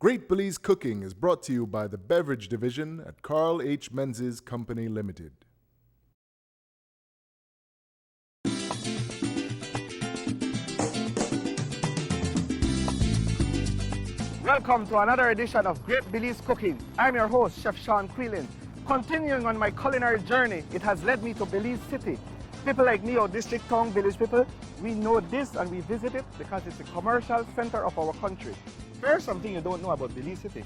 Great Belize Cooking is brought to you by the Beverage Division at Carl H. Menzies Company Limited. Welcome to another edition of Great Belize Cooking. I'm your host, Chef Sean Kuylen. Continuing on my culinary journey, it has led me to Belize City. People like me, or district town village people, we know this and we visit it because it's a commercial center of our country. First, something you don't know about Belize City.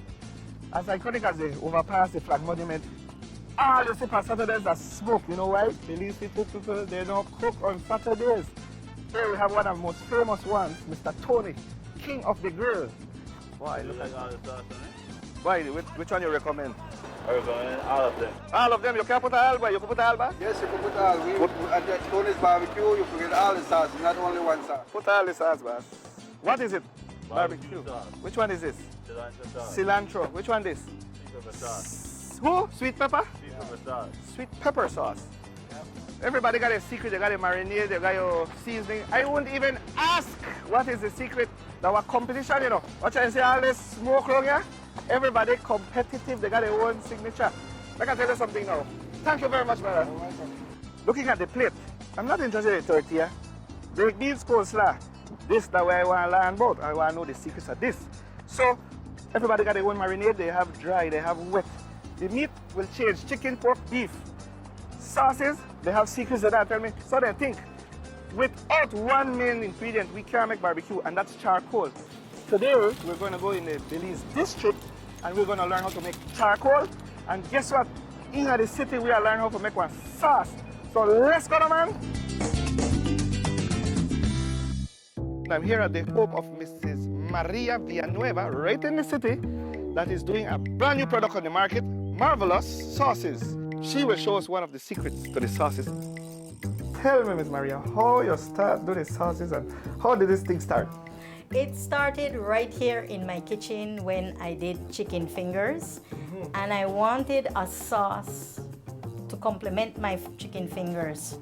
As iconic as the overpass, the flag monument, all the super Saturdays are smoke. You know why? Belize City people, they don't cook on Saturdays. Here we have one of the most famous ones, Mr. Tony, king of the grill. Why? Look at all the sauce on it. Why? Which one you recommend? I recommend all of them. All of them? You can put alba? You can put alba? Yes, you can put all. At Tony's barbecue, you can get all the sauce, not only one sauce. Put all the sauce, boss. What is it? Barbecue sauce. Which one is this? Cilantro sauce. Cilantro. Which one is this? Sweet pepper sauce. Who? Sweet pepper? Sweet pepper sauce. Sweet pepper sauce. Everybody got a secret. They got a marinade, they got your seasoning. I wouldn't even ask what is the secret. Our competition, you know. Watch I say all this smoke around here. Everybody competitive, they got their own signature. I can tell you something now. Thank you very much, brother. Looking at the plate, I'm not interested in tortilla. Baked beans, coleslaw. This is the way I want to learn about. I want to know the secrets of this. So, everybody got their own marinade. They have dry, they have wet. The meat will change, chicken, pork, beef. Sauces, they have secrets of that, tell me. So they think, without one main ingredient, we can't make barbecue, and that's charcoal. Today, we're going to go in the Belize District, and we're going to learn how to make charcoal. And guess what? In the city, we are learning how to make one sauce. So let's go, man. I'm here at the home of Mrs. Maria Villanueva, right in the city, that is doing a brand new product on the market, Marvilleous sauces. She will show us one of the secrets to the sauces. Tell me, Miss Maria, how you start doing the sauces and how did this thing start? It started right here in my kitchen when I did chicken fingers, and I wanted a sauce to complement my chicken fingers.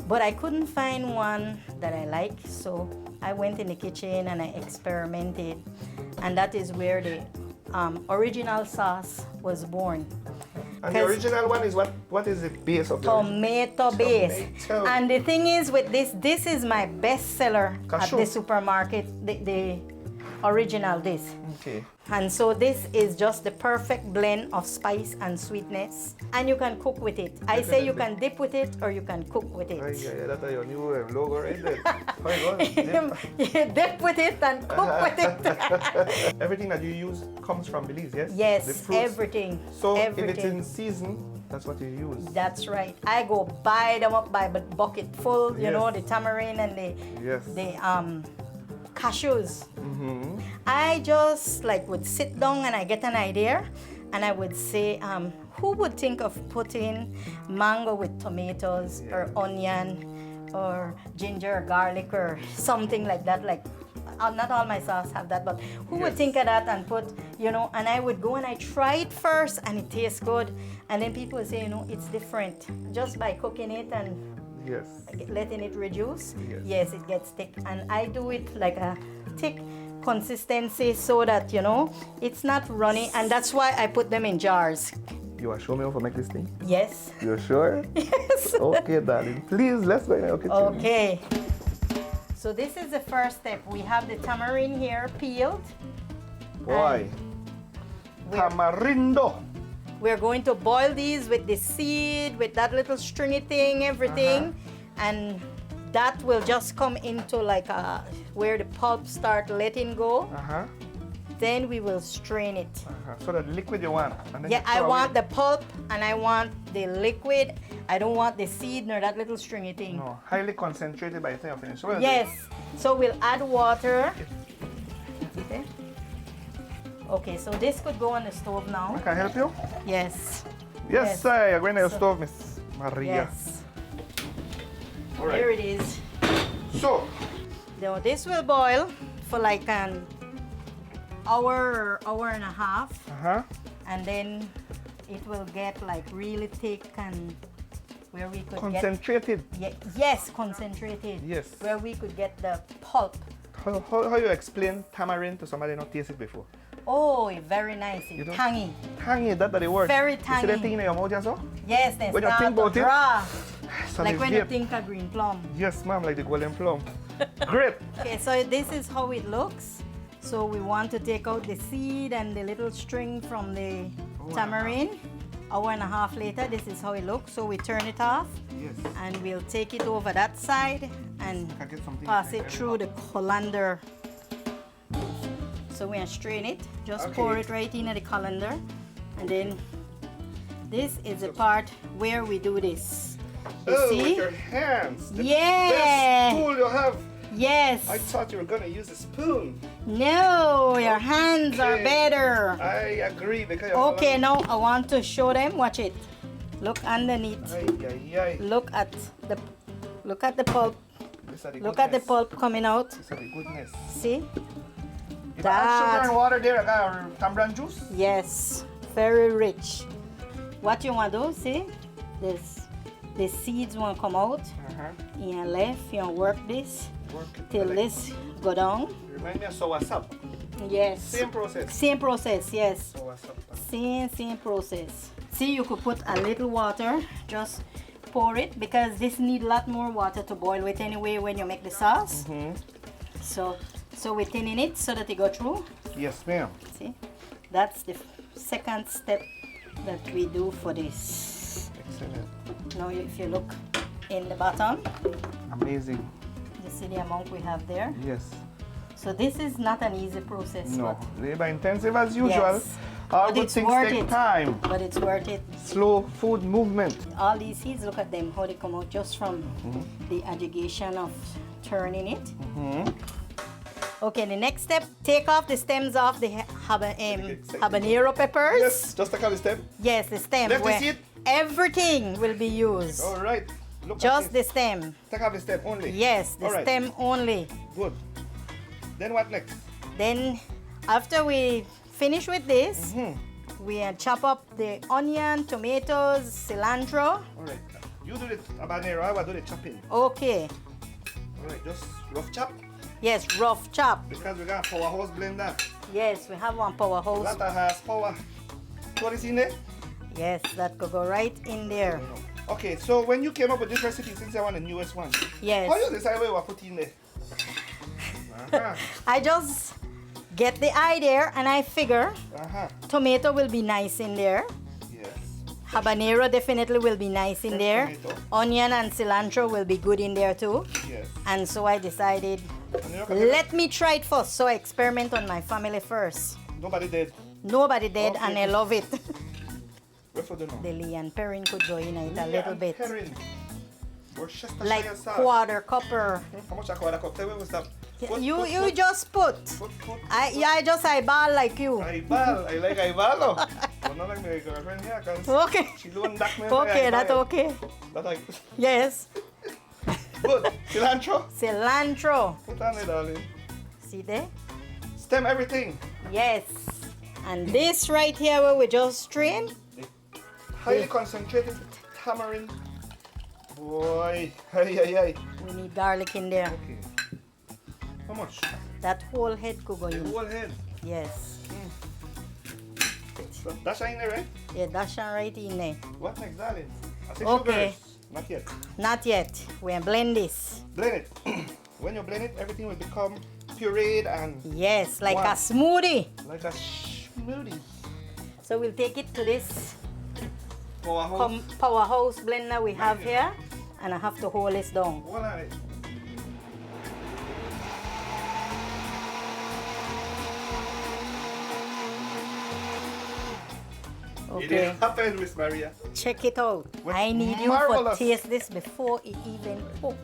But I couldn't find one that I like, so I went in the kitchen and I experimented, and that is where the original sauce was born. And the original one is what is the base of the tomato base. Tomato. And the thing is with this is my best seller at the supermarket, the original this. Okay. And so this is just the perfect blend of spice and sweetness, and you can cook with it. I say you can dip with it or you can cook with it. Yeah, that's your new logo right there. You dip with it and cook with it. Everything that you use comes from Belize, yes? Yes, everything. So everything. if it's in season, that's what you use. That's right. I go buy them up by bucket full, you know, the tamarind and the cashews. I just would sit down and I get an idea, and I would say, who would think of putting mango with tomatoes or onion or ginger or garlic or something like that? Like, not all my sauce have that, but who would think of that and put, you know? And I would go and I try it first, and it tastes good, and then people would say, you know, it's different just by cooking it and letting it reduce. Yes, it gets thick, and I do it like a thick consistency so that, you know, it's not runny, and that's why I put them in jars. You want to show me how to make this thing? Yes. You're sure? Yes. Okay, darling. Please, let's go in our kitchen. Okay. So this is the first step. We have the tamarind here peeled. Why? Tamarindo. We're going to boil these with the seed, with that little stringy thing, everything, and that will just come into like where the pulp start letting go. Then we will strain it. So the liquid you want. And then yeah, I want the pulp and I want the liquid. I don't want the seed nor that little stringy thing. No, highly concentrated by the time you finish. So yes. So we'll add water. Okay. Okay, so this could go on the stove now. I can help you? Yes. Yes, sir. You're going to your stove, Miss Maria. Yes. All right. Here it is. So, now this will boil for like an hour and a half. And then it will get like really thick and where we could concentrated. Yes, concentrated. Yes. Where we could get the pulp How you explain tamarind to somebody not taste it before? Oh, it's very nice. It's know? tangy. Tangy, that's the word. Very You see tangy. that thing in your mouth just now? Yes, they When you start think to about it, draw. So Like they when you vape. think of green plum. Yes, ma'am, like the golden plum. Great. Okay, so this is how it looks. So we want to take out the seed and the little string from the tamarind. Hour and a half later, this is how it looks. So we turn it off. Yes. And we'll take it over that side and I get something pass like it through the colander. So we're gonna strain it. Just pour Okay. it right into the colander. And then this is the part where we do this. You Oh, see? with your hands. The Yeah. best tool you have. Yes. I thought you were gonna use a spoon. No, your hands are Okay. better. I agree because you're Okay, now I want to show them. Watch it. Look underneath. Ay, ay, ay. Look at the pulp. These are the Look at the goodness. pulp coming out. These are the goodness. See? If I add sugar That. and water there, I got tamarind juice. Yes, very rich. What you want to do, see? The seeds want to come out. In your left, you want to work this Work it till like- this go down. Remind me of soursop. Yes. Same process. Same process, yes. Soursop. Same process. See, you could put a little water, just pour it because this need a lot more water to boil with anyway when you make the sauce. So we're thinning it so that it go through. Yes, ma'am. See, that's the second step that we do for this. Excellent. Now, if you look in the bottom, Amazing. you see the amount we have there. Yes. So this is not an easy process. No. but- Labor intensive as usual. Yes. All But good it's things worth take it. time. But it's worth it. Slow food movement. All these seeds, look at them, how they come out just from the agitation of turning it. Okay, the next step, take off the stems off the habanero peppers. Yes, just take out the step. Yes, the stem. Left the where seed? Everything will be used. All right. Look Just at the this. stem. Take out the step only. Yes, the All right. stem only. Good. Then what next? Then, after we finish with this, we chop up the onion, tomatoes, cilantro. All right. You do the habanero, I will do the chopping. Okay. All right, just rough chop Yes, rough chop. because we got a powerhouse blender. Yes, we have one powerhouse. Lot of horsepower. What is in there? Yes, that could go right in there. Okay, so when you came up with this recipe, since I want the newest one, Yes. how you decide what you want to put in there? Uh-huh. I just get the idea and I figure Uh-huh. tomato will be nice in there. Yes. Habanero definitely will be nice in Fresh there. tomato. Onion and cilantro will be good in there too. Yes. And so I decided, And you know, let me try it first. So I experiment on my family first. nobody did. Nobody did and I Okay. love it. Where for the now? The Leon Perrin could join it a little bit. Worcestershire Like sauce. quarter cupper. How much a quarter cup? Tell me what's that. Put, You just put. Put. I just eyeball like you. Aibal. I like aibal. Oh, not like my girlfriend here, cause Okay. she loaned back me. Okay, that's okay. That's like, Yes. good. Cilantro. Cilantro. Put on it, darling. See there? Stem everything. Yes. And this right here where we just strained. Highly concentrated tamarind. Boy. Ay, ay, ay. We need garlic in there. Okay. How much? That whole head could go The in. whole head. Yes. So that's in there, right? Yeah, that's right in there. What next, darling? I say Okay. sugars. Not yet. Not yet. We're blend this. Blend it. When you blend it, everything will become pureed and Yes, like Wow. a smoothie. like a smoothie. So we'll take it to this Powerhouse. powerhouse blender we have here. And I have to hold this down. Hold on it. Okay. It happened, Miss Maria. Check it out. With I need you marvelous- to taste this before it even cook.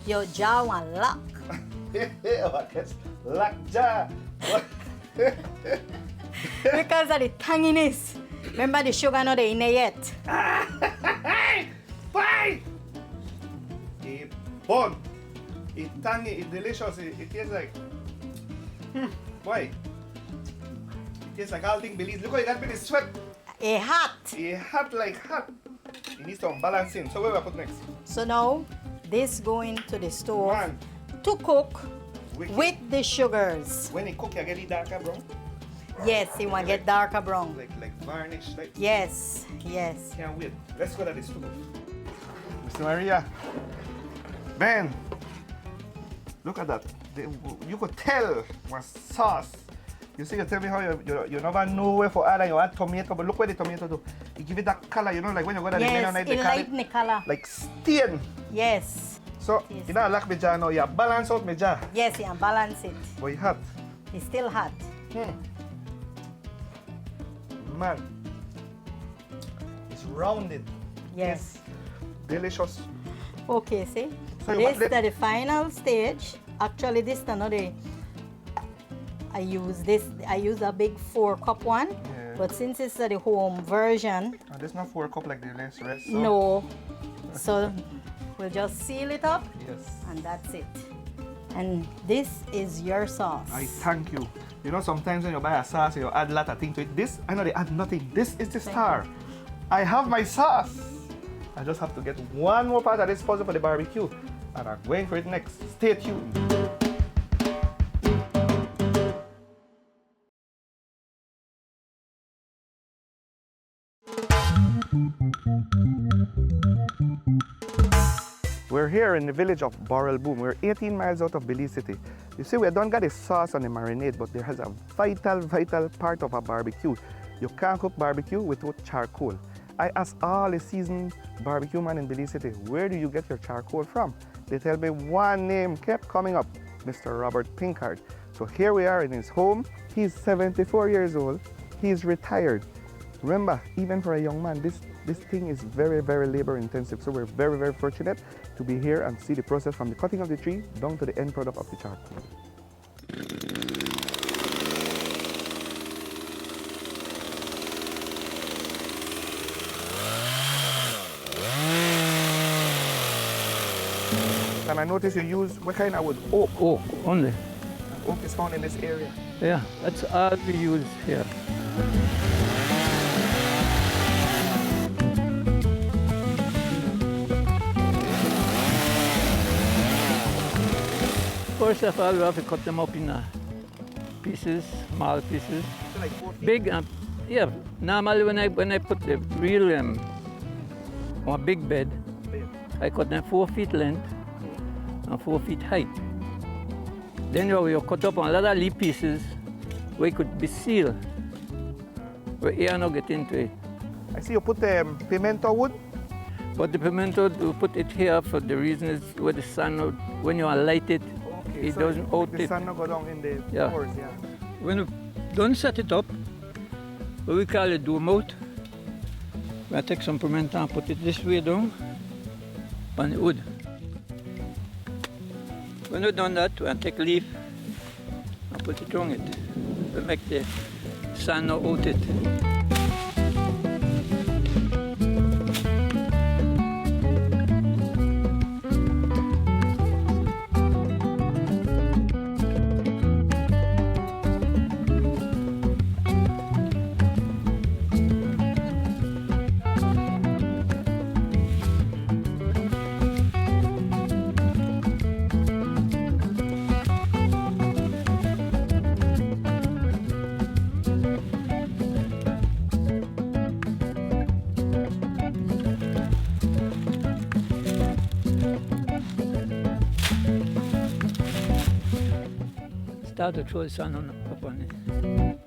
Your jaw will lock. Oh, I guess lockjaw. Because of the tanginess. Remember the sugar not in there yet. Bye. It bon. It tangy. It delicious. It tastes like. Boy. It tastes like all thing Belize. Look how you got me the sweat. A hot. It hot like hot. It needs some balancing. So where we put next? So now this going to the stove One. to cook with the sugars. When it cook, you get it darker brown? Yes, you want to get darker brown. Like varnish, like. Yes, yes. Can't wait. Let's go to this too. Mr. Maria. Ben. Look at that. You could tell what sauce. You see, you tell me how you never know where for add and you add tomato, but look where the tomato do. You give it that color, you know, like when you go to the Yes, night, it they call lighten the color. like stain. Yes. So, Yes. you don't like my jar now, you balance out my jar. Yes, you balance it. But it's hot. It's still hot. Man. It's rounded. Yes. Delicious. Okay, see? So you This want is the final stage. Actually, this is another. I use a big 4-cup one. Yeah. But since it's the home version, And this not 4 cup like the last rest. So. no. So we'll just seal it up Yes. and that's it. And this is your sauce. I thank you. You know, sometimes when you buy a sauce, you add a lot of things to it. This, I know they add nothing. This is the star. I have my sauce. I just have to get one more part of this puzzle for the barbecue. And I'm going for it next. Stay tuned. We're here in the village of Burrel Boom. We're 18 miles out of Belize City. You see, we don't got the sauce on the marinade, but there has a vital part of a barbecue. You can't cook barbecue without charcoal. I asked all the seasoned barbecue men in Belize City, where do you get your charcoal from? They tell me one name kept coming up, Mr. Robert Pinkard. So here we are in his home. He's 74 years old. He's retired. Remember, even for a young man, this thing is very labor intensive. So we're very fortunate to be here and see the process from the cutting of the tree down to the end product of the charcoal. And I notice you use, what kind of wood? Oak. Oak only. Oak is found in this area. Yeah, that's all we use here. First of all, we have to cut them up in pieces, small pieces. So like 4 feet. Big, yeah. Normally when I put the real on a big bed, I cut them 4 feet length and 4 feet height. Then you cut up a lot of leaf pieces where it could be sealed, where air not get into it. I see you put pimento wood. But the pimento, we put it here for the reason is where the sun, when you light it, Okay, it so doesn't out the it. sun not go down in the Yeah. pores, yeah. When you don't set it up, what we call a dome out, we take some pimento and put it this way down on the wood. When we've done that, we take leaf and put it on it to make the sun not out it. Start to throw the sun up on it.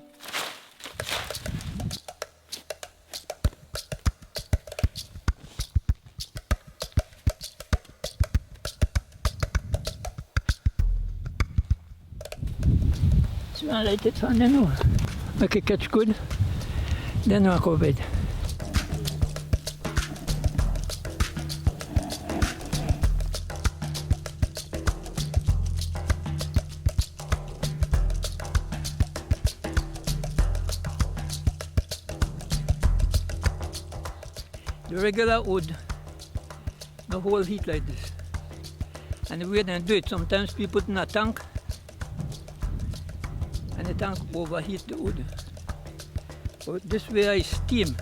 So I light it on then, make it catch good, then I go to bed. The regular wood, the whole heat like this. And the way they do it, sometimes people put in a tank, and the tank overheat the wood. But this way I steam.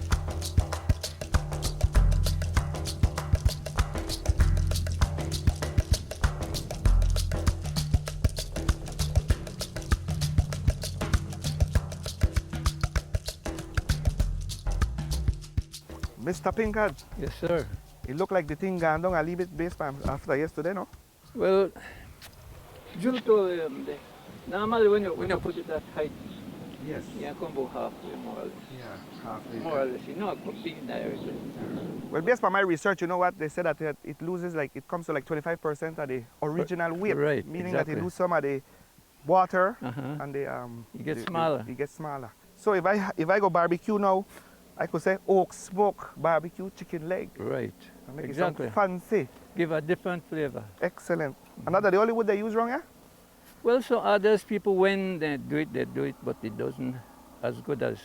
Mr. Pinkard, Yes, sir. it look like the thing gone down a little bit based after yesterday, no? Well, due to normally when you put it that height, Yes. you come about halfway more or less. Yeah, halfway. More or less, you know, being directly. Well, based on my research, you know what? They said that it loses it comes to like 25% of the original weight. Right, Meaning exactly. that it lose some of the water Uh-huh. and the It gets the- smaller. It gets smaller. So if I go barbecue now, I could say oak smoke barbecue chicken leg. Right. And make Exactly. it some fancy. Give a different flavor. Excellent. And that's the only wood they use wrong, yeah? Well, so others people, when they do it, but it doesn't as good as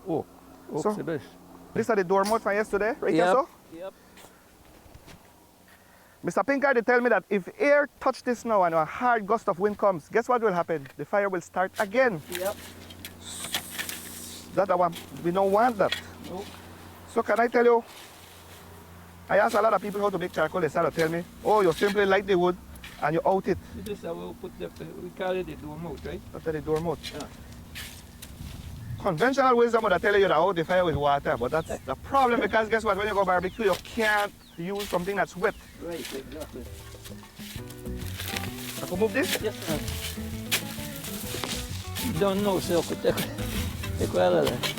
oak. Oak's So- the best. These are the door mold from yesterday, right here, Yep. so? Yep. Mr. Pinkard, they tell me that if air touch this now and a hard gust of wind comes, guess what will happen? The fire will start again. Yep. We don't want that. Nope. So can I tell you, I ask a lot of people how to make charcoal, they start to tell me, oh, you simply light the wood and you out it. This is how we put we call it the door mouth, right? After the door mouth. Yeah. Conventional wisdom would tell you that out the fire with water, but that's the problem because guess what, when you go barbecue, you can't use something that's wet. Right, exactly. I can move this? Yes, sir. You don't know, so could take well of that.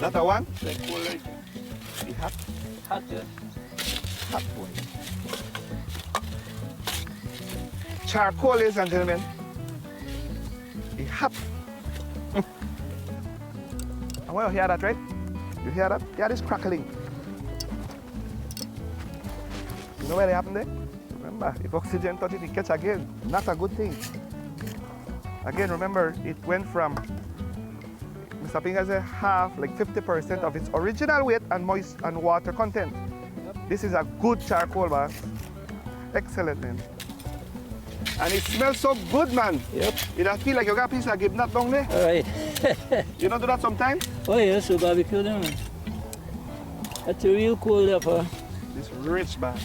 That a one? Like cool right there. The hot, Hot, yes. hot one. Charcoal, ladies and gentlemen. The hot. I want to hear that, right? You hear that? Hear this crackling. You know what happened there? Remember, if oxygen touch it, it catch again. Not a good thing. Again, remember, it went from, Mr. Pinga said, half, like 50% of its original weight and moist and water content. This is a good charcoal, boss. Excellent, man. And it smells so good, man. Yep. It does feel like you got a piece of gibnut down there. All right. You don't do that sometimes? Oh, yes, so barbecue them. That's a real cool there, for. This rich, man.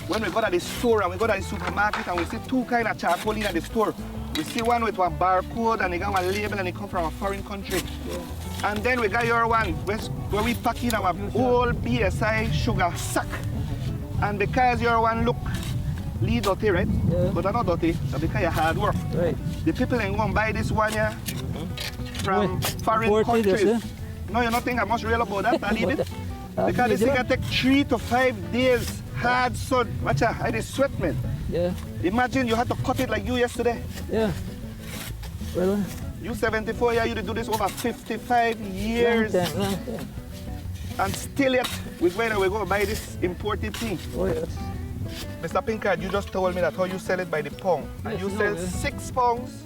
When we go to the store and we go to the supermarket and we see two kind of charcoal in the store. We see one with one barcode and they got one label and they come from a foreign country. Yeah. And then we got your one where we pack in our whole BSI sugar sack. And because your one look dirty, right? Yeah. But they're not dirty, that's because you hard work. Right. The people ain't gonna buy this one here from foreign imported, countries. yes, No, you don't think I must real about that. I leave it. But, Because this thing can take 3 to 5 days hard sun. Watch out, I did sweat, man. Yeah, Imagine you had to cut it like you yesterday. yeah. Well, You 74 years, you did do this over 55 years. long time. And still yet, we're going to buy this imported thing. Oh, yes. Mr. Pinkard, you just told me that how you sell it by the pound. And Yes, you no, sell yeah. 6 pounds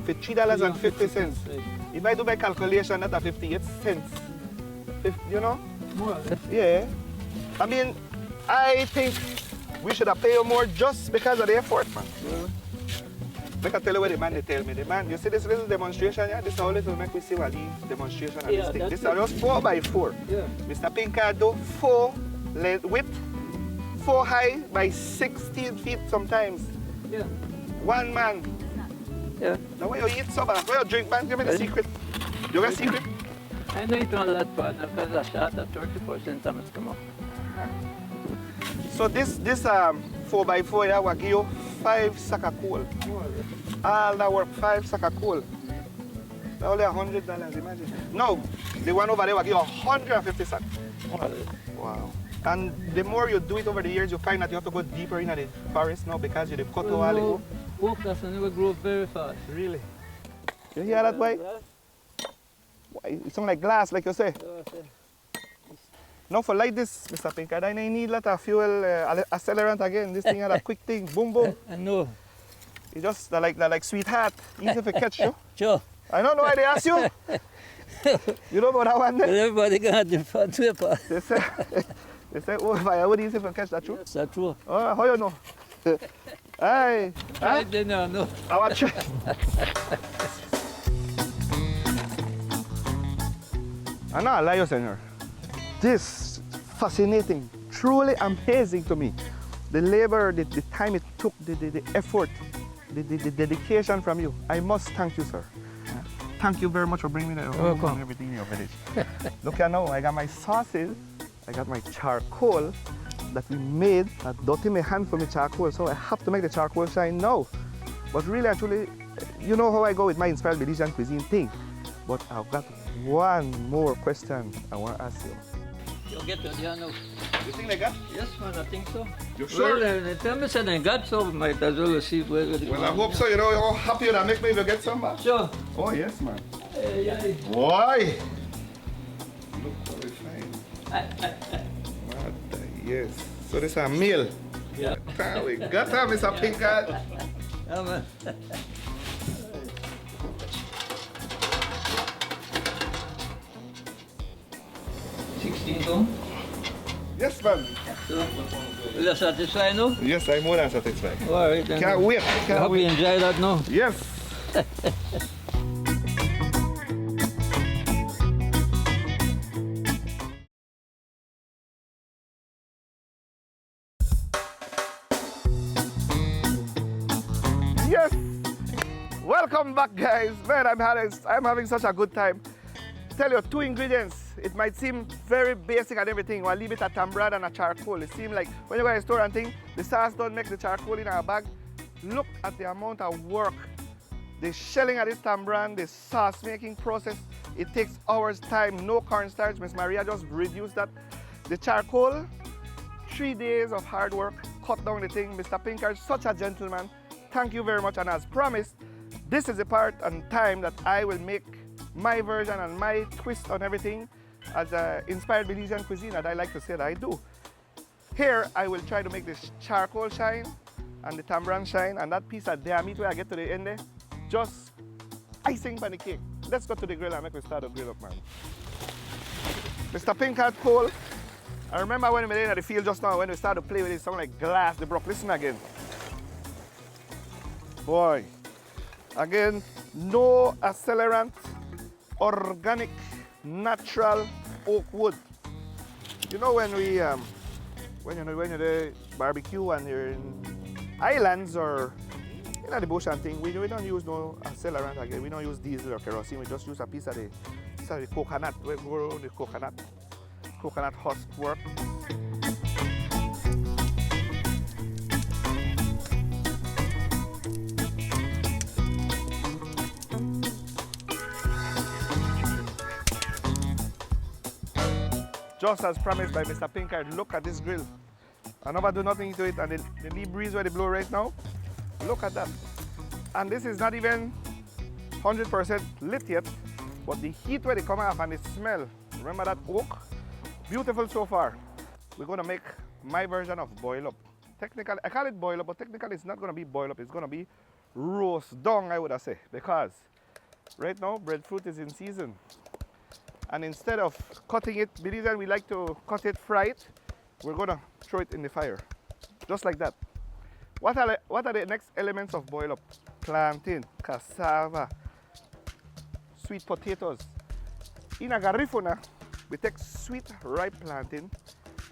for $3.50. Right. If I do my calculation, that's a 58 cents. You know? More or less. Yeah. I mean, I think we should have paid you more just because of the effort, man. Yeah. Like I tell you what the man they tell me. The man, you see this little demonstration here? This is how little make we see what these demonstration of Yeah, this thing. that's This is it. just 4x4. Yeah. Mr. Pinkard do 4 width, 4 high by 16 feet sometimes. Yeah. One man. Yeah. Now where you eat so bad? Where you drink, man? Give me the secret. You got a secret? I know it on that part, because I shot at 30% time it's come up. So this 4x4 here will give you 5 sack of coal. More or less. All that work, 5 sack of coal. That's only $100, imagine. No, the one over there will give you 150 sack. More or less. Wow. And the more you do it over the years, you find that you have to go deeper into the forest now because you've cut all the wood. Oak doesn't never grow very fast. Really? You hear that, boy? It sounds like glass, like you say. Now for like this, Mr. Pinkard, I need a lot of fuel accelerant again. This thing had a quick thing, boom, boom. I know. It just like sweetheart, easy to catch you. Sure. I don't know why they ask you. You know about that one Well, there? everybody got different paper. They say, oh, firewood easy to catch that true. That's not true. Oh, how you know? Hey, I didn't know. I want you. I'm not a liar, senor. This fascinating, truly amazing to me. The labor, the time it took, the effort the dedication from you. I must thank you, sir. Thank you very much for bringing me the home and everything in your village. Look here now, I got my sauces, I got my charcoal that we made. I dirty my hand for my charcoal, so I have to make the charcoal shine now. But really, actually, you know how I go with my Inspired Belizean Cuisine thing. But I've got one more question I want to ask you. You'll get to the now. You think they got? Yes, man, I think so. You sure? Well, they tell me said they got so might as well see where it Well, I hope so. You know how happy that make me to get some back? Sure. Oh, yes, man. Yeah. Why? Look very fine. Yes. So this is a meal. Yeah. We got to have Mr. Pinkard. Yeah, man. Yes, man. So, will you satisfied now? Yes, I'm more than satisfied. All right, then. Can't wait. I Can't hope you wait. enjoy that now. Yes. Yes. Welcome back, guys. Man, I'm having such a good time. Tell you, 2 ingredients. It might seem very basic and everything. We'll leave it at tambrad and a charcoal. It seems like when you go to a store and think the sauce don't make the charcoal in a bag. Look at the amount of work. The shelling of this tambrad, the sauce making process, it takes hours time. No cornstarch. Miss Maria just reduced that. The charcoal, 3 days of hard work, cut down the thing. Mr. Pinkard, such a gentleman. Thank you very much. And as promised, this is the part and time that I will make my version and my twist on everything as an Inspired Belizean Cuisine that I like to say that I do. Here, I will try to make this charcoal shine and the tamarind shine, and that piece of damn meat where I get to the end there, just icing on the cake. Let's go to the grill and make we start the grill up, man. Mr. Pinkard Cole, I remember when we were in the field just now, when we started to play with it, something like glass, the brook. Listen again. Boy, again, no accelerant, organic, natural oak wood. You know when we, when you're there barbecue and you're in islands or in the bush and thing, we don't use no accelerant again. We don't use diesel or kerosene. We just use a piece of the coconut. We grow the coconut husk work. Just as promised by Mr. Pinkard, look at this grill. I never do nothing to it, and the lee breeze where they blow right now, look at that. And this is not even 100% lit yet, but the heat where they come off and the smell, remember that oak? Beautiful so far. We're gonna make my version of boil up. Technically, I call it boil up, but technically it's not gonna be boil up, it's gonna be roast down, I would have said, because right now breadfruit is in season. And instead of cutting it, Belizean, we like to cut it, fry it. We're gonna throw it in the fire, just like that. What are the next elements of boil up? Plantain, cassava, sweet potatoes. In a garifuna, we take sweet ripe plantain,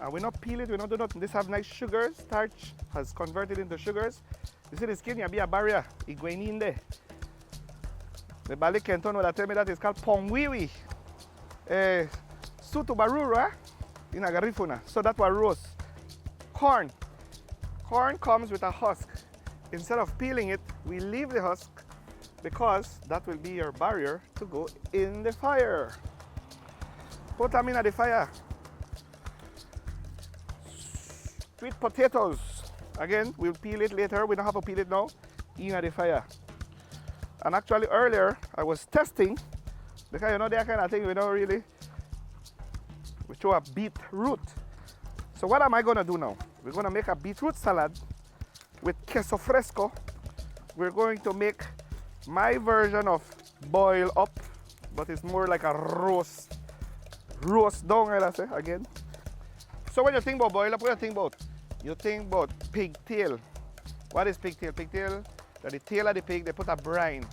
and we not peel it, we not do nothing. This have nice sugars. Starch has converted into sugars. You see the skin, you be a barrier. It going in there. The Bali Kenton will tell me that it's called pongwiwi. Sutu barura in a garifuna. So that was roast. Corn. Corn comes with a husk. Instead of peeling it, we leave the husk because that will be your barrier to go in the fire. Put them in the fire. Sweet potatoes. Again, we'll peel it later. We don't have to peel it now. In the fire. And actually earlier, I was testing because you know that kind of thing we don't really. We throw a beetroot. So what am I going to do now? We're going to make a beetroot salad with queso fresco. We're going to make my version of boil up, but it's more like a roast down, I'll say again. So when you think about boil up, what do you think about? You think about pigtail. What is pigtail? Pigtail, the tail of the pig, they put a brine.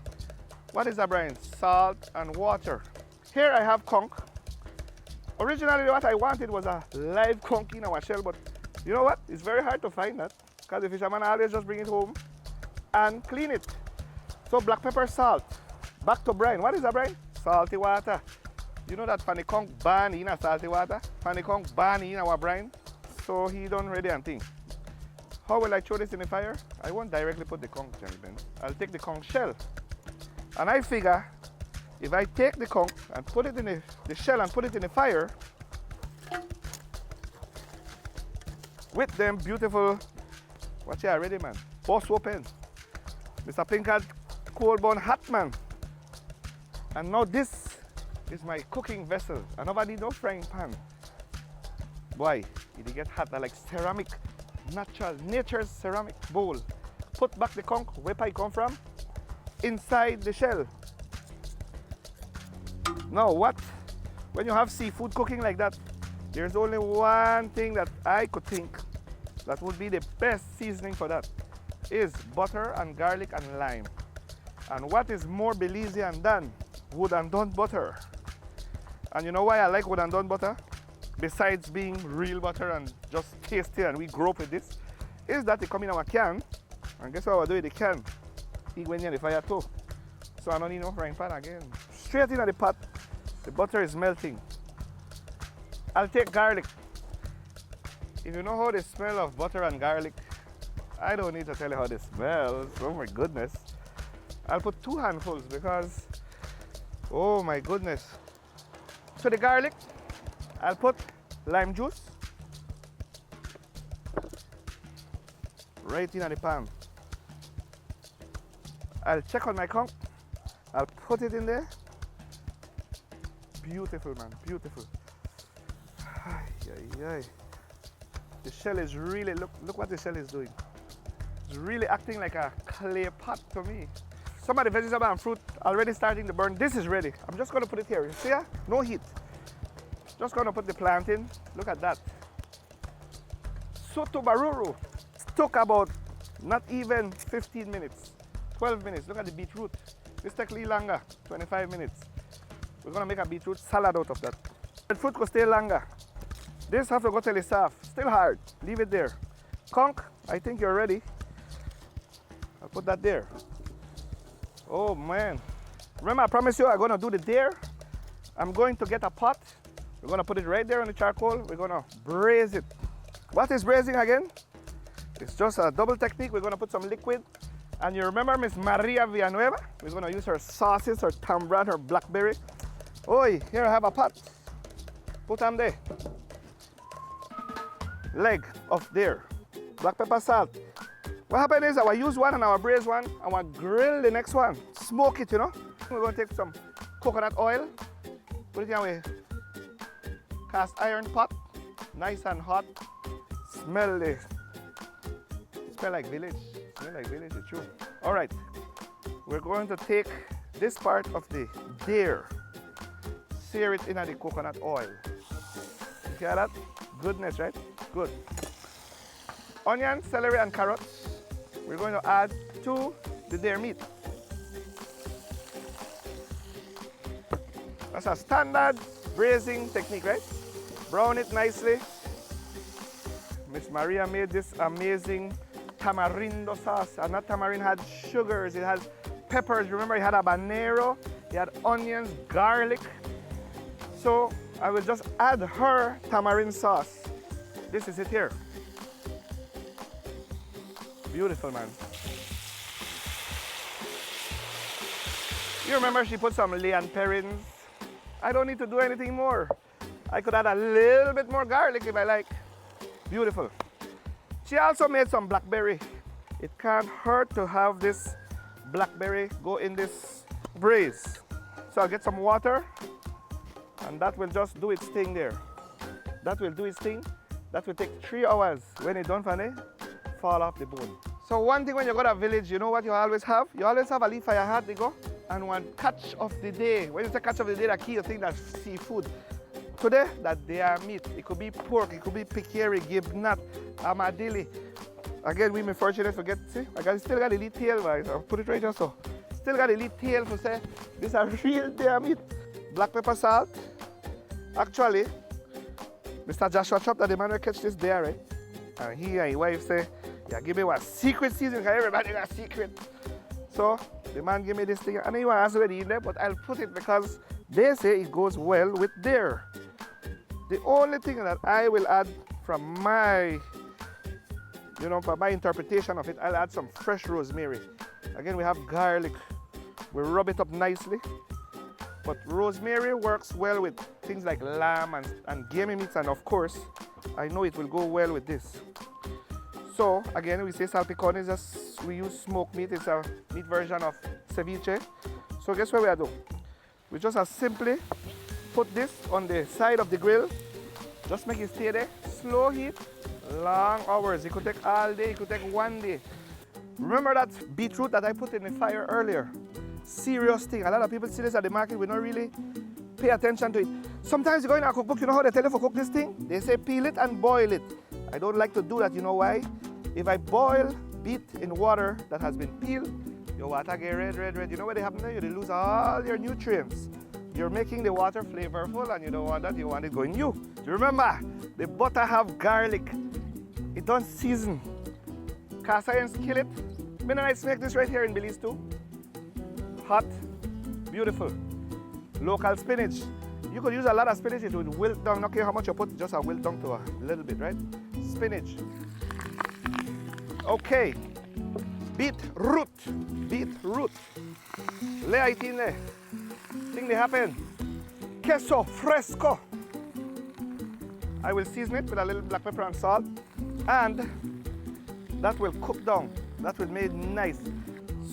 What is a brine? Salt and water. Here I have conch. Originally what I wanted was a live conch in our shell, but you know what? It's very hard to find that because the fisherman always just bring it home and clean it. So black pepper, salt. Back to brine. What is a brine? Salty water. You know that Panikong ban in a salty water? Panikong ban in our brine. So he don't ready and think. How will I throw this in the fire? I won't directly put the conch, gentlemen. I'll take the conch shell. And I figure if I take the conch and put it in the shell and put it in the fire, with them beautiful, watch here already, man. Boss open. Mr. Pinkard cold bun hot, man. And now this is my cooking vessel. I nobody no frying pan. Boy, it get hot. I like ceramic, nature's ceramic bowl. Put back the conch, where I come from, inside the shell. Now what? When you have seafood cooking like that, there's only one thing that I could think that would be the best seasoning for that is butter and garlic and lime. And what is more Belizean than wood and done butter? And you know why I like wood and done butter? Besides being real butter and just tasty and we grow up with this, is that they come in our can, and guess what I do with the can? He went in the fire too. So I don't need no frying pan again. Straight into the pot, the butter is melting. I'll take garlic. If you know how the smell of butter and garlic, I don't need to tell you how they smell. Oh my goodness. I'll put 2 handfuls because, oh my goodness. So the garlic, I'll put lime juice right in the pan. I'll check on my conch. I'll put it in there. Beautiful, man, beautiful. Ay, ay, ay. The shell is really, look what the shell is doing. It's really acting like a clay pot to me. Some of the vegetable and fruit already starting to burn. This is ready. I'm just going to put it here. You see? No heat. Just going to put the plant in. Look at that. Soto baruru. Took about not even 15 minutes. 12 minutes. Look at the beetroot. This takes a little longer. 25 minutes. We're going to make a beetroot salad out of that. The fruit could stay longer. This have to go till it's soft. Still hard. Leave it there. Conch, I think you're ready. I'll put that there. Oh man. Remember I promised you I'm going to do the dare. I'm going to get a pot. We're going to put it right there on the charcoal. We're going to braise it. What is braising again? It's just a double technique. We're going to put some liquid. And you remember Miss Maria Villanueva? We're going to use her sauces, her tamarind, her blackberry. Oi, here I have a pot. Put them there. Leg of there. Black pepper, salt. What happened is I will use one and I will braise one. I will grill the next one. Smoke it, you know. We're going to take some coconut oil. Put it in our cast iron pot. Nice and hot. Smell like village. Smell like village, it's true. All right. We're going to take this part of the dare. Sear it in the coconut oil. You hear that? Goodness, right? Good. Onion, celery, and carrots. We're going to add to the dare meat. That's a standard braising technique, right? Brown it nicely. Miss Maria made this amazing tamarindo sauce. And that tamarind had sugars, it had peppers. Remember, it had habanero, it had onions, garlic. So I will just add her tamarind sauce. This is it here. Beautiful, man. You remember she put some lay and perrins? I don't need to do anything more. I could add a little bit more garlic if I like. Beautiful. She also made some blackberry. It can't hurt to have this blackberry go in this braise. So I'll get some water and that will just do its thing there. That will do its thing. That will take 3 hours. When it's done, Fanny, fall off the bone. So one thing when you go to a village, you know what you always have? You always have a leaf for your hat, they go, and one catch of the day. When you say catch of the day, the key, you think that's seafood. Today, that they are meat. It could be pork, it could be peccary, gibnut, armadillo. Again, we may fortunate forget, see, I still got a little tail, right? I'll put it right here, so. Still got a little tail to say, this is real deer meat. Black pepper, salt. Actually, Mr. Joshua Chop, that the man will catch this deer, right? And he and his wife say, Yeah, give me one secret seasoning, because everybody got a secret. So the man give me this thing, and he was already in there, but I'll put it because they say it goes well with there. The only thing that I will add from my, from my interpretation of it, I'll add some fresh rosemary. Again, we have garlic. We rub it up nicely. But rosemary works well with things like lamb and gamey meats, and of course, I know it will go well with this. So again, we say salpicon is just, we use smoked meat. It's a meat version of ceviche. So guess what we are doing? We just simply put this on the side of the grill. Just make it stay there. Slow heat, long hours. It could take all day, it could take one day. Remember that beetroot that I put in the fire earlier? Serious thing. A lot of people see this at the market, we don't really pay attention to it. Sometimes you go in a cookbook, you know how they tell you to cook this thing? They say peel it and boil it. I don't like to do that, you know why? If I boil beet in water that has been peeled, your water get red. You know what they happen there? You lose all your nutrients. You're making the water flavorful, and you don't want that, you want it going you. Do you remember? The butter have garlic. It don't season. Cast iron skillet. Mennonites make this right here in Belize too. Hot, beautiful. Local spinach. You could use a lot of spinach, it would wilt down. Not care how much you put, just a wilt down to a little bit, right? Spinach. Okay. Beetroot. Lay it in there. Thing they happen. Queso fresco. I will season it with a little black pepper and salt, and that will cook down. That will make it nice.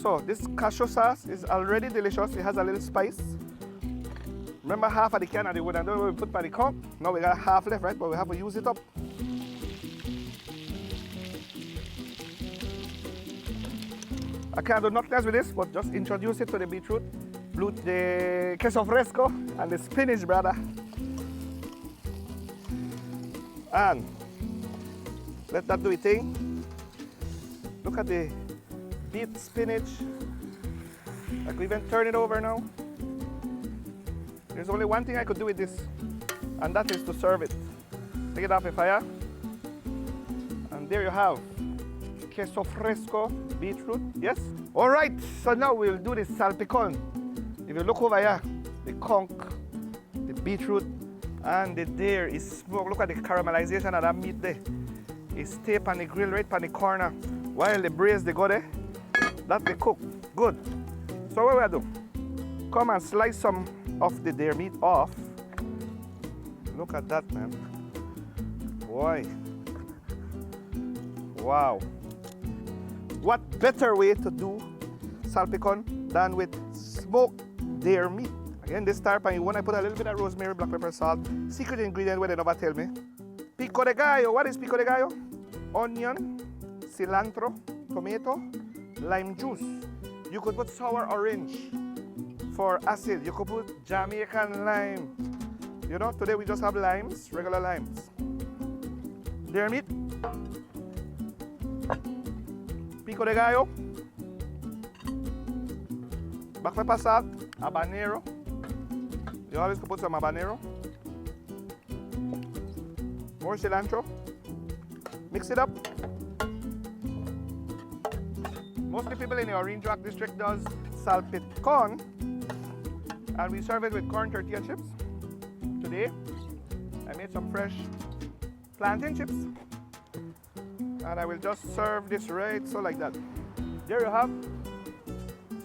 So this cashew sauce is already delicious. It has a little spice. Remember half of the can of the wood and then we put by the cup. Now we got half left, right? But we have to use it up. I can't do nothing else with this, but just introduce it to the beetroot, the queso fresco, and the spinach, brother. And let that do its thing. Look at the beet spinach. I could even turn it over now. There's only one thing I could do with this, and that is to serve it. Take it off the fire. And there you have queso fresco beetroot. Yes? All right, so now we'll do the salpicon. If you look over here, the conch, the beetroot, and the dare is smoked. Look at the caramelization of that meat there. It's taped on the grill right on the corner. While the braise they go there, that they cook. Good. So what we'll do? Come and slice some of the dare meat off. Look at that, man. Boy. Wow. What better way to do salpicon than with smoked dare meat? Again, this type, and when I put a little bit of rosemary, black pepper, salt, secret ingredient where they never tell me. Pico de gallo. What is pico de gallo? Onion, cilantro, tomato, lime juice. You could put sour orange for acid. You could put Jamaican lime. You know, today we just have limes, regular limes. Dare meat. Pico de gallo. Black pepper, salt, habanero. You always could put some habanero. More cilantro. Mix it up. Most of the people in the Orange Rock district does salpicon, and we serve it with corn tortilla chips. Today, I made some fresh plantain chips, and I will just serve this right so like that. There you have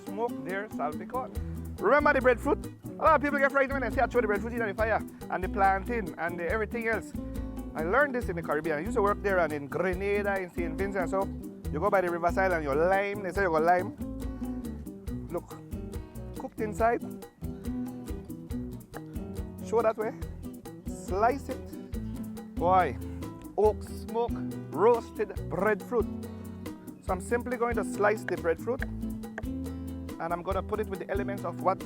smoked dare salpicon. Remember the breadfruit? A lot of people get frightened when I say I throw the breadfruit in the fire, and the plantain, and everything else. I learned this in the Caribbean. I used to work there and in Grenada, in St. Vincent, so you go by the riverside and you lime, they say you got lime. Look, cooked inside. Show that way. Slice it. Boy, oak smoke roasted breadfruit. So I'm simply going to slice the breadfruit, and I'm going to put it with the elements of what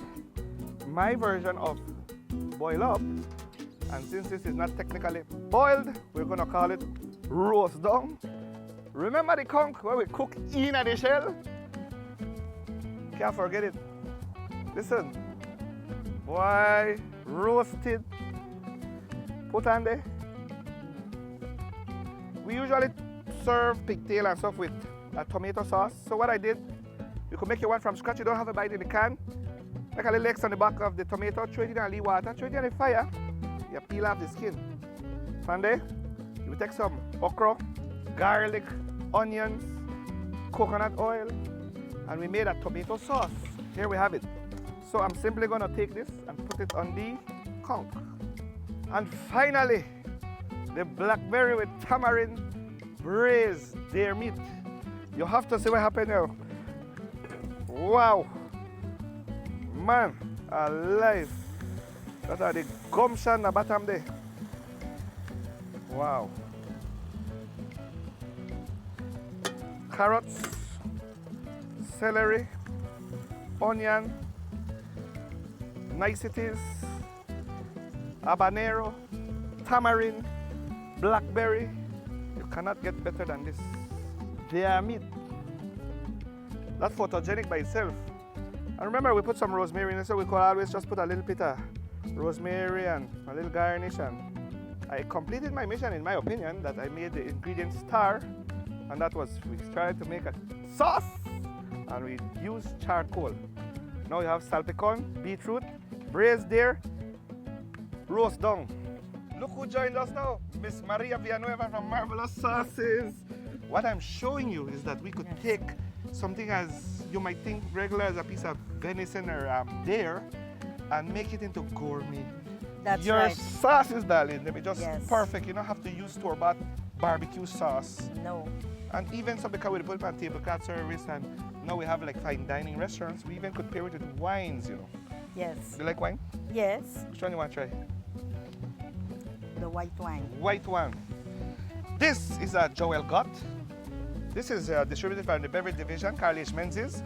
my version of boil up. And since this is not technically boiled, we're going to call it roast down. Remember the conch where we cook in the shell? Can't forget it. Listen, boy, roasted, put on there. We usually serve pigtail and stuff with a tomato sauce. So what I did, you could make your one from scratch. You don't have to buy it in the can. Make a little X on the back of the tomato, throw it in a little water, throw it in the fire. You peel off the skin. From there, you take some okra, garlic, onions, coconut oil, and we made a tomato sauce. Here we have it. So I'm simply gonna take this and put it on the conch. And finally, the blackberry with tamarind braised deer meat. You have to see what happened now. Wow. Man, alive. That are the gumption the bottom there. Wow. Carrots, celery, onion, niceties, habanero, tamarind, blackberry. You cannot get better than this. Deer meat. That's photogenic by itself. And remember, we put some rosemary in it, so we could always just put a little bit of rosemary and a little garnish. And I completed my mission, in my opinion, that I made the ingredients star. And that was, we tried to make a sauce and we used charcoal. Now you have salpicon, beetroot, braised deer, roast down. Look who joined us now, Miss Maria Villanueva from Marvilleous Sauces. What I'm showing you is that we could take something as you might think regular as a piece of venison or deer and make it into gourmet. That's Your right. sauces, darling, they be just Yes. perfect. You don't have to use store-bought barbecue sauce. No. And even some because we put it on tablecloth service and now we have like fine dining restaurants, we even could pair it with wines, you know. Yes. Do you like wine? Yes. Which one you want to try? The white wine. White wine. This is a Joel Gott. This is distributed by the Beverage Division, Carl H. Menzies.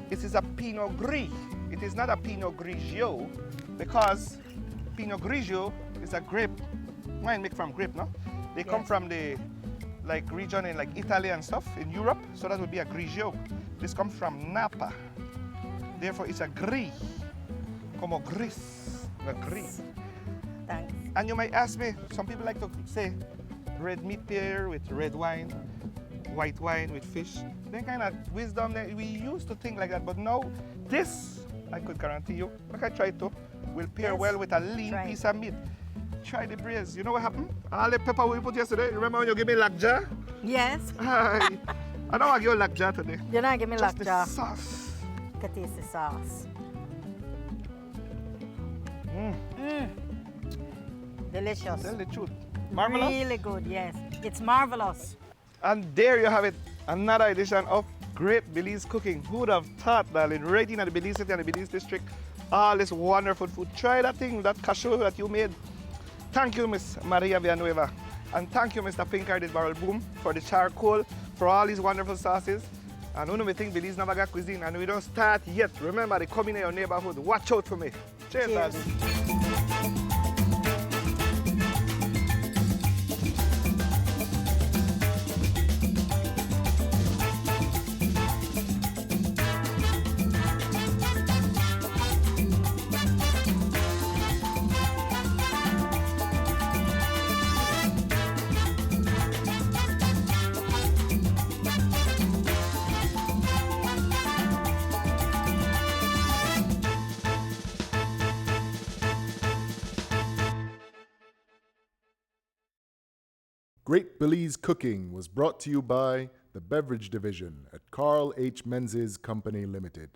It is a Pinot Gris. It is not a Pinot Grigio because Pinot Grigio is a grape, wine made from grape, no? They come Yes. from the region in like Italy and stuff in Europe, so that would be a Grigio. This comes from Napa. Therefore, it's a Gris, como gris, a gris. Thanks. And you might ask me, some people like to say red meat pair with red wine, white wine with fish. That kind of wisdom that we used to think like that, but now this, I could guarantee you, like I tried to, will pair Yes. well with a lean Try it. piece of meat. Try the braise. You know what happened? All the pepper we put yesterday, remember when you gave me lakja? Yes. I don't want to give you lakja today. You're not giving me Just the lakja. sauce. Can taste the sauce. Delicious. Tell the truth. Marvelous. Really good, yes. It's marvelous. And there you have it, another edition of Great Belize Cooking. Who would have thought, darling, right in the Belize City and the Belize District, all this wonderful food. Try that thing, that cashew that you made. Thank you, Miss Maria Villanueva. And thank you, Mr. Pinkard at Burrel Boom, for the charcoal, for all these wonderful sauces. And when we think Belize never got cuisine, and we don't start yet, remember, they come in your neighborhood. Watch out for me. Cheers, Cheers. darling. Great Belize Cooking was brought to you by the Beverage Division at Carl H. Menzies Company Limited.